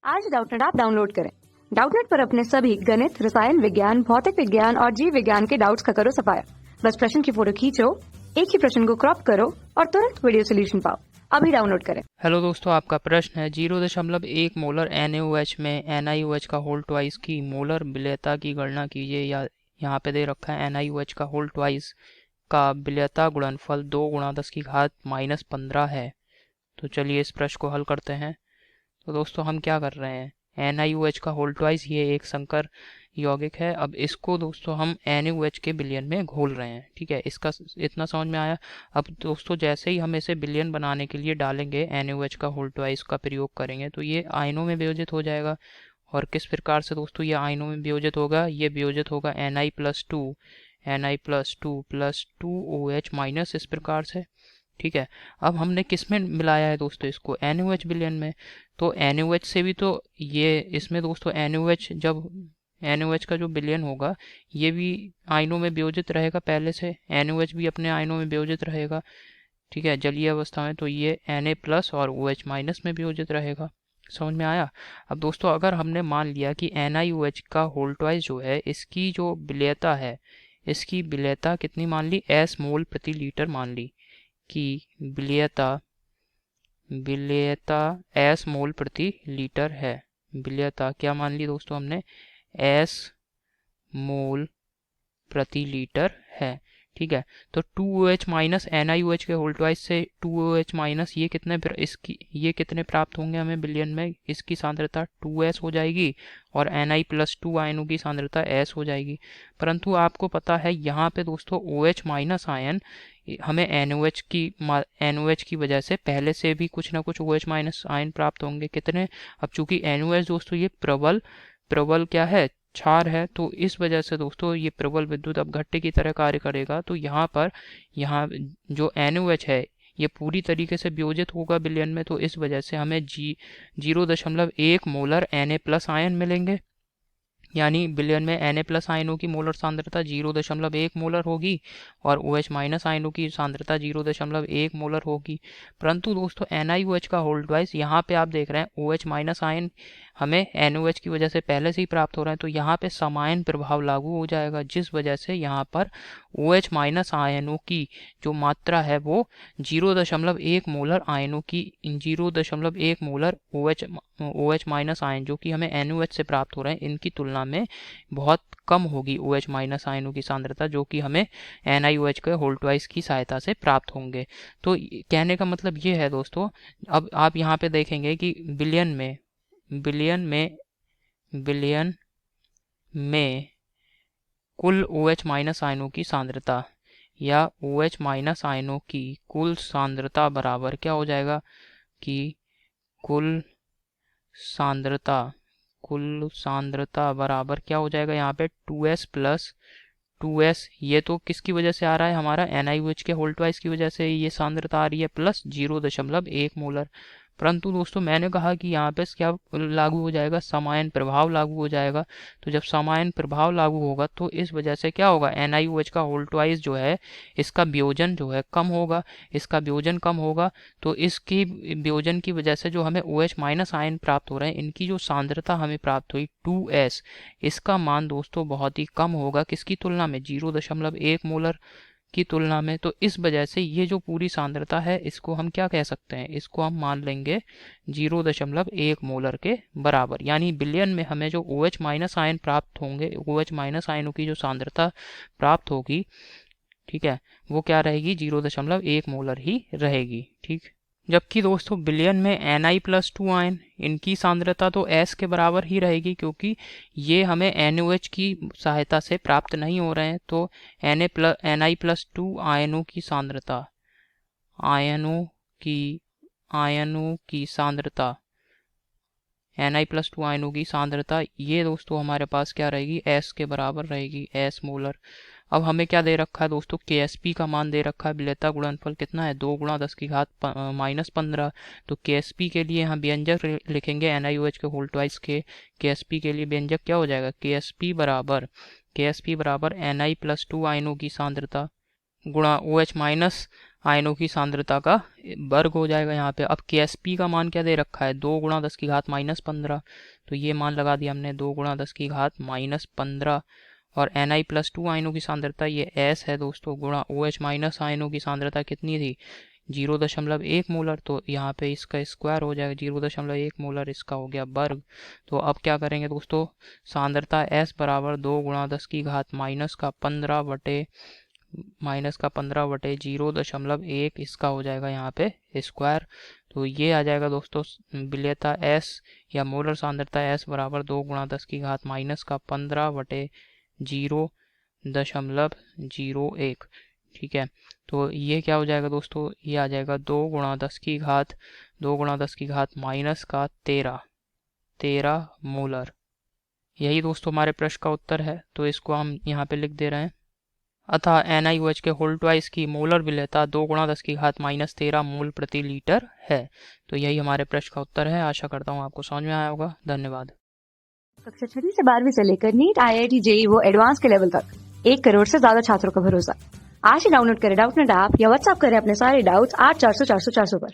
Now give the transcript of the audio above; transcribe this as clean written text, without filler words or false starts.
आज Doubtnut app download करें। Doubtnut पर अपने सभी गणित, रसायन विज्ञान, भौतिक विज्ञान और जीव विज्ञान के डाउट्स का करो सफाया। बस प्रश्न की फोटो खींचो, एक ही प्रश्न को क्रॉप करो और तुरंत वीडियो सोल्यूशन पाओ। अभी डाउनलोड करें। हेलो दोस्तों, आपका प्रश्न है 0.1 मोलर NaOH में NiOH का होल ट्वाइस की मोलर विलेयता की गणना कीजिए। या यहाँ पे दे रखा है NiOH का होल ट्वाइस का विलेयता गुणनफल 2 × 10⁻⁻15 है। तो चलिए इस प्रश्न को हल करते हैं। तो दोस्तों हम क्या कर रहे हैं, NiOH का होल ट्वाइस ये एक संकर यौगिक है। अब इसको दोस्तों हम NaOH के बिलियन में घोल रहे हैं। ठीक है, इसका इतना समझ में आया। अब दोस्तों जैसे ही हम इसे बिलियन बनाने के लिए डालेंगे, NaOH का होल ट्वाइस का प्रयोग करेंगे तो ये आयनों में वियोजित हो जाएगा। और किस प्रकार से दोस्तों ये आयनों में वियोजित होगा, ये वियोजित होगा Na+2 2OH- इस प्रकार से। ठीक है, अब हमने किस में मिलाया है दोस्तों इसको, NaOH बिलियन में। तो NaOH से भी तो ये इसमें दोस्तों NaOH जब NaOH का जो बिलियन होगा ये भी आयनों में वियोजित रहेगा पहले से, NaOH भी अपने आयनों में वियोजित रहेगा। ठीक है, जलीय अवस्था में तो ये Na+ और OH- में वियोजित रहेगा। समझ में आया। अब दोस्तों अगर हमने मान लिया कि NiOH का होल ट्वाइस जो है इसकी जो विलेयता है, इसकी विलेयता कितनी मान ली, S मोल प्रति लीटर मान ली की विलेयता S मोल प्रति लीटर है। विलेयता क्या मान ली दोस्तों हमने, S मोल प्रति लीटर है। ठीक है, तो 2OH- NiOH के होल ट्वाइस से 2OH- ये कितने प्राप्त होंगे हमें बिलियन में, इसकी सांद्रता 2S हो जाएगी और Na+2 आयनों की सांद्रता S हो जाएगी। परंतु आपको पता है यहाँ पे दोस्तों OH- आयन हमें NOH की वजह से पहले से भी कुछ ना कुछ OH- आयन प्राप्त होंगे। कितने, अब चूंकि NOH दोस्तों ये प्रबल क्या है, क्षार है, तो इस वजह से दोस्तों ये प्रबल विद्युत अपघट्य की तरह कार्य करेगा। तो यहाँ जो NOH है ये पूरी तरीके से वियोजित होगा बिलियन में। तो इस वजह से हमें 0.1 मोलर Na+ आयन मिलेंगे। यानी बिलियन में Na+ आयनों की मोलर सांद्रता 0.1 मोलर होगी और OH- आयनों की सांद्रता 0.1 मोलर होगी। परंतु दोस्तों NiOH का होल ट्वाइस यहाँ पे आप देख रहे हैं OH- आयन हमें NOH की वजह से पहले से ही प्राप्त हो रहे हैं, तो यहाँ पे समायन प्रभाव लागू हो जाएगा, जिस वजह से यहाँ पर OH- आयनों की जो मात्रा है वो 0.1 मोलर आयनों की 0.1 मोलर OH- आयन जो कि हमें NOH से प्राप्त हो रहे हैं इनकी तुलना में बहुत कम होगी OH- आयनों की सांद्रता, जो कि हमें NiOH के होल ट्वाइस की सहायता से प्राप्त होंगे। तो कहने का मतलब ये है दोस्तों, अब आप यहाँ पे देखेंगे कि बिलियन में कुल OH- आयनों की सांद्रता या OH- आयनों की कुल सांद्रता बराबर क्या हो जाएगा कि कुल सांद्रता बराबर क्या हो जाएगा यहाँ पे 2S, ये तो किसकी वजह से आ रहा है, हमारा NiOH के होल ट्वाइस की वजह से ये सांद्रता आ रही है, प्लस 0.1 मोलर। परंतु दोस्तों मैंने कहा कि यहाँ पे क्या लागू हो जाएगा, समायन प्रभाव लागू हो जाएगा। तो जब समायन प्रभाव लागू होगा तो इस वजह से क्या होगा, NiOH का होल ट्वाइस जो है इसका वियोजन जो है कम होगा। तो इसकी वियोजन की वजह से जो हमें OH- आयन प्राप्त हो रहे हैं इनकी जो सांद्रता हमें प्राप्त हुई 2S, इसका मान दोस्तों बहुत ही कम होगा किसकी तुलना में, 0.1 मोलर की तुलना में। तो इस वजह से ये जो पूरी सांद्रता है इसको हम क्या कह सकते हैं, इसको हम मान लेंगे 0.1 मोलर के बराबर। यानी बिलियन में हमें जो OH- आयन प्राप्त होंगे, OH- आयनों की जो सांद्रता प्राप्त होगी, ठीक है, वो क्या रहेगी, 0.1 मोलर ही रहेगी। ठीक, जबकि दोस्तों बिलियन में Na+2 आयन इनकी सांद्रता तो S के बराबर ही रहेगी, क्योंकि ये हमें NOH की सहायता से प्राप्त नहीं हो रहे हैं। तो Na+2 आयनों की सांद्रता Na+2 आयनों की सांद्रता ये दोस्तों हमारे पास क्या रहेगी, S के बराबर रहेगी, S मोलर। अब हमें क्या दे रखा है दोस्तों, Ksp का मान दे रखा है, विलेयता गुणनफल कितना है, 2 × 10⁻⁻15। तो Ksp के लिए यहाँ व्यंजक लिखेंगे NiOH के होल ट्वाइस के। Ksp के लिए व्यंजक क्या हो जाएगा, Ksp बराबर Na+2 आयनों की सांद्रता गुणा OH माइनस आयनों की सांद्रता का वर्ग हो जाएगा यहाँ पे। अब Ksp का मान क्या दे रखा है, 2 गुणा 10 की घात -15, तो ये मान लगा दिया हमने 2 गुणा 10 की घात -15। और Na+2 आयनों की सांद्रता ये S है दोस्तों, गुणा OH माइनस आयनों की सांद्रता कितनी थी 0.1 मोलर, तो यहाँ पे इसका स्क्वायर हो जाएगा 0.1 मोलर, इसका हो गया वर्ग। तो अब क्या करेंगे दोस्तों, सांद्रता S बराबर 2 गुणा 10 की घात -15 बटे 0.1, इसका हो जाएगा यहाँ पे स्क्वायर। तो ये आ जाएगा दोस्तों विलेयता S या मोलर सांद्रता S बराबर 2 गुणा 10 की घात -15 बटे 0.01। ठीक है, तो ये क्या हो जाएगा दोस्तों, ये आ जाएगा 2 गुणा 10 की घात -13 मोलर। यही दोस्तों हमारे प्रश्न का उत्तर है, तो इसको हम यहाँ पे लिख दे रहे हैं। अतः NiOH के होल ट्वाइस की मोलर विलेयता 2 गुणा 10 की घात -13 मोल प्रति लीटर है। तो यही हमारे प्रश्न का उत्तर है। आशा करता हूँ आपको समझ में आया होगा। धन्यवाद। कक्षा 6 से 12वीं से लेकर नीट, IIT, JEE वो एडवांस के लेवल तक 1 करोड़ से ज्यादा छात्रों का भरोसा। आज ही डाउनलोड करें डाउटनेट ऐप या व्हाट्सएप करें अपने सारे डाउट्स 8400 400 400 पर।